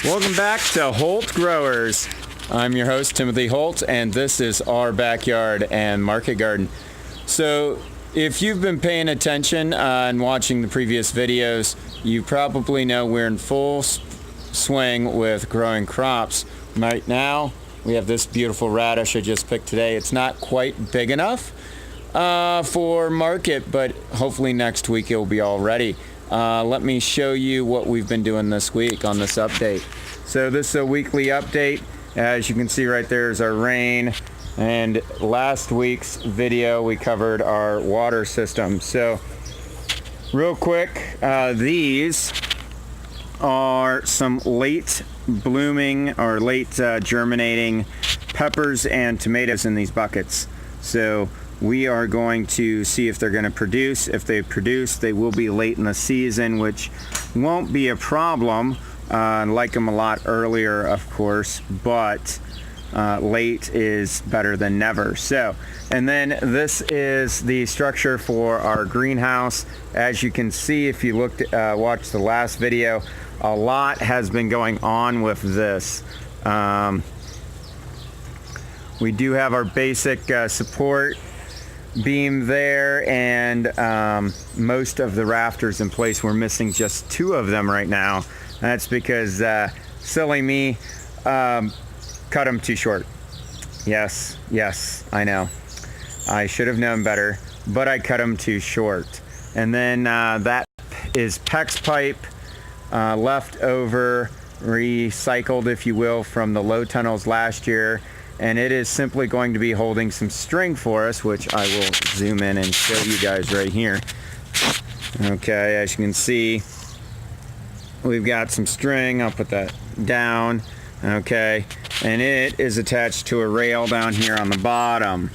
Welcome back to Holt Growers. I'm your host, Timothy Holt, and this is our backyard and market garden. So if you've been paying attention and watching the previous videos, you probably know we're in full swing with growing crops. Right now, we have this beautiful radish I just picked today. It's not quite big enough for market, but hopefully next week it will be all ready. Let me show you what we've been doing this week on this update. So this is a weekly update. As you can see right there is our rain, and last week's video we covered our water system. So real quick, these are some late blooming or late germinating peppers and tomatoes in these buckets. So we are going to see if they're going to produce. If they produce, they will be late in the season, which won't be a problem. Like them a lot earlier, of course, but late is better than never. So, and then this is the structure for our greenhouse. As you can see, if you watched the last video, a lot has been going on with this. We do have our basic support beam there, and most of the rafters in place. We're missing just 2 of them right now. That's because silly me cut them too short. Yes, I know. I should have known better, but I cut them too short. And then that is PEX pipe, left over, recycled, if you will, from the low tunnels last year. And it is simply going to be holding some string for us, which I will zoom in and show you guys right here. Okay, as you can see, we've got some string. I'll put that down. Okay, and it is attached to a rail down here on the bottom,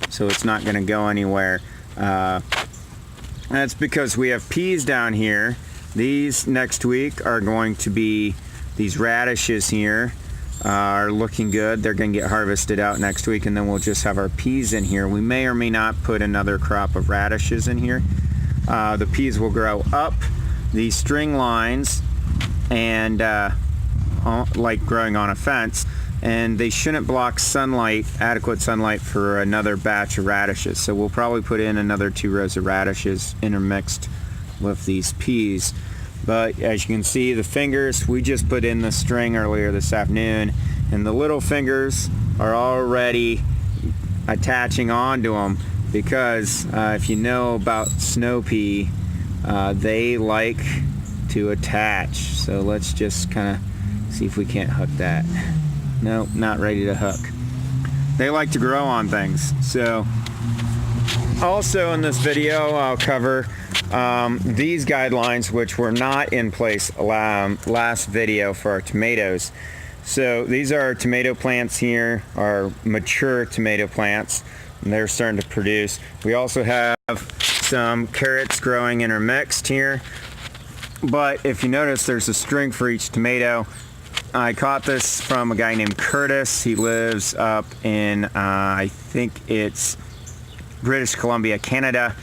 so it's not going to go anywhere. That's because we have peas down here. These next week are going to be, these radishes here are looking good. They're going to get harvested out next week, and then we'll just have our peas in here. We may or may not put another crop of radishes in here. The peas will grow up these string lines and like growing on a fence, and they shouldn't block sunlight, adequate sunlight, for another batch of radishes. So we'll probably put in another 2 rows of radishes intermixed with these peas. But as you can see, the fingers, we just put in the string earlier this afternoon, and the little fingers are already attaching onto them because if you know about snow pea, they like to attach. So let's just kind of see if we can't hook that. Nope, not ready to hook. They like to grow on things. So also in this video I'll cover these guidelines, which were not in place last video for our tomatoes. So these are our tomato plants here, our mature tomato plants, and they're starting to produce. We also have some carrots growing intermixed here, but if you notice, there's a string for each tomato. I caught this from a guy named Curtis. He lives up in I think it's British Columbia, Canada.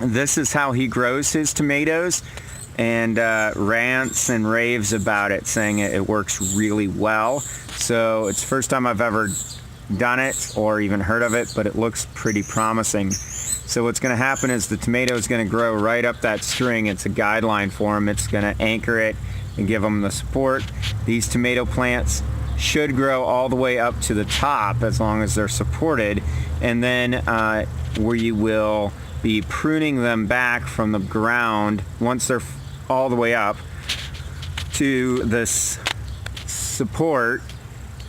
This is how he grows his tomatoes, and rants and raves about it, saying it works really well. So it's the first time I've ever done it or even heard of it, but it looks pretty promising. So what's going to happen is the tomato is going to grow right up that string. It's a guideline for them. It's going to anchor it and give them the support. These tomato plants should grow all the way up to the top as long as they're supported, and then we will be pruning them back from the ground once they're all the way up to this support.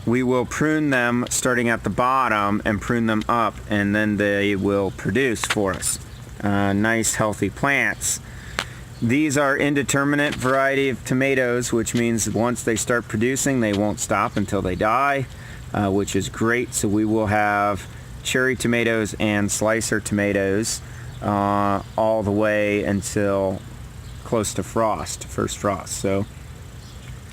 We will prune them starting at the bottom and prune them up, and then they will produce for us. Nice healthy plants. These are indeterminate variety of tomatoes, which means once they start producing, they won't stop until they die, which is great. So we will have cherry tomatoes and slicer tomatoes all the way until close to frost, first frost. So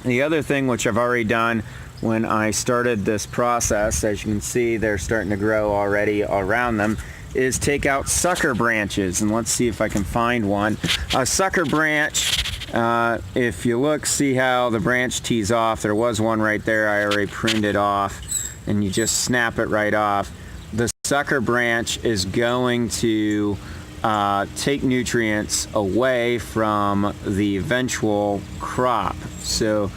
the other thing, which I've already done when I started this process, as you can see, they're starting to grow already around them, is take out sucker branches. And let's see if I can find one. A sucker branch If you look, see how the branch tees off. There was one right there. I already pruned it off, and you just snap it right off. The sucker branch is going to take nutrients away from the eventual crop. So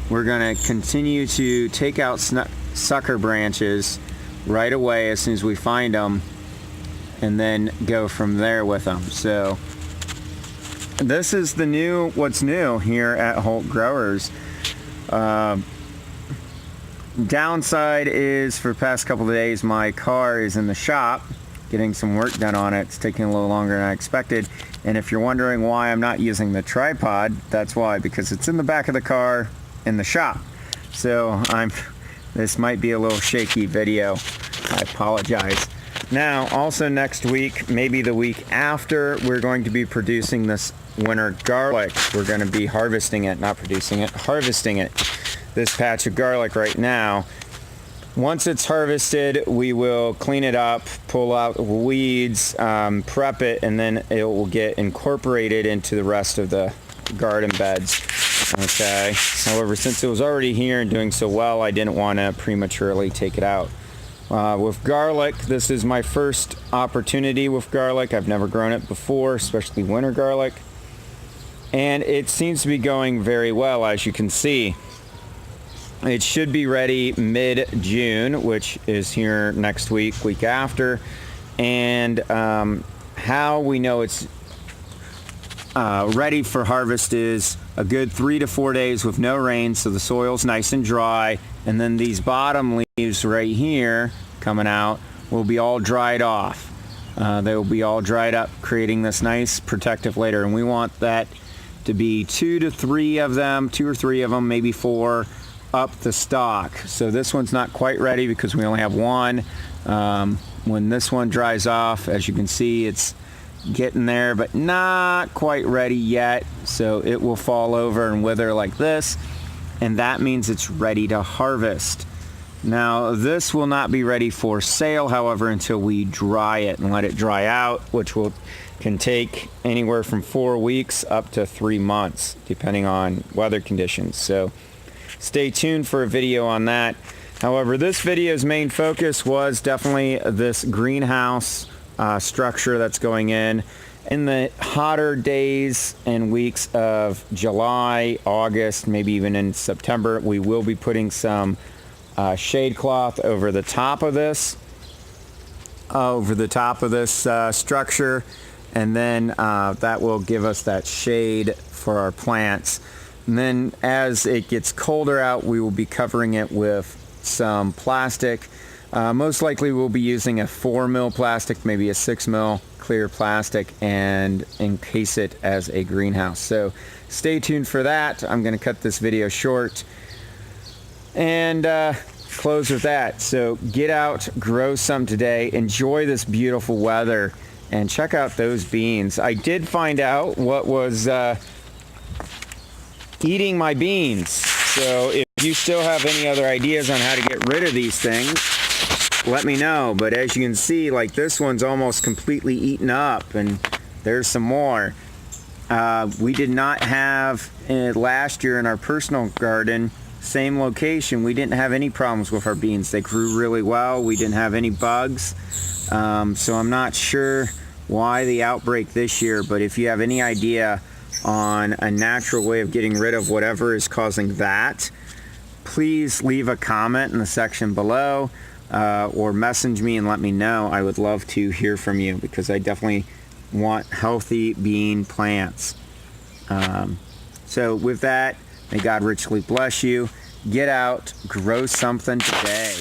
we're going to continue to take out sucker branches right away as soon as we find them, and then go from there with them. So this is what's new here at Holt Growers. Downside is, for the past couple of days, my car is in the shop getting some work done on it. It's taking a little longer than I expected. And if you're wondering why I'm not using the tripod, that's why, because it's in the back of the car in the shop. So this might be a little shaky video. I apologize. Now, also next week, maybe the week after, we're going to be producing this winter garlic. We're going to be harvesting it, not producing it, harvesting it. This patch of garlic right now. Once it's harvested, we will clean it up, pull out weeds, prep it, and then it will get incorporated into the rest of the garden beds. Okay. However, since it was already here and doing so well, I didn't want to prematurely take it out. With garlic, this is my first opportunity with garlic. I've never grown it before, especially winter garlic. And it seems to be going very well, as you can see. It should be ready mid-June, which is here next week after. And how we know it's ready for harvest is a good 3 to 4 days with no rain, so the soil's nice and dry. And then these bottom leaves right here coming out will be all dried off. They will be all dried up, creating this nice protective layer. And we want that to be 2 or 3 of them, maybe 4, up the stalk. So this one's not quite ready because we only have one. When this one dries off, as you can see, it's getting there, but not quite ready yet. So it will fall over and wither like this, and that means it's ready to harvest. Now, this will not be ready for sale, however, until we dry it and let it dry out, which can take anywhere from 4 weeks up to 3 months, depending on weather conditions. So stay tuned for a video on that. However, this video's main focus was definitely this greenhouse structure that's going in. In the hotter days and weeks of July, August, maybe even in September, we will be putting some shade cloth over the top of this, structure, and then that will give us that shade for our plants. And then as it gets colder out, we will be covering it with some plastic. Most likely we'll be using a 4 mil plastic, maybe a 6 mil clear plastic, and encase it as a greenhouse. So stay tuned for that. I'm going to cut this video short and close with that. So get out, grow some today, enjoy this beautiful weather, and check out those beans. I did find out what was eating my beans. So if you still have any other ideas on how to get rid of these things, let me know. But as you can see, like, this one's almost completely eaten up, and there's some more. We did not have last year in our personal garden, same location, we didn't have any problems with our beans. They grew really well. We didn't have any bugs. So I'm not sure why the outbreak this year, but if you have any idea on a natural way of getting rid of whatever is causing that, please leave a comment in the section below, or message me and let me know. I would love to hear from you, because I definitely want healthy bean plants. So with that, may God richly bless you. Get out, grow something today.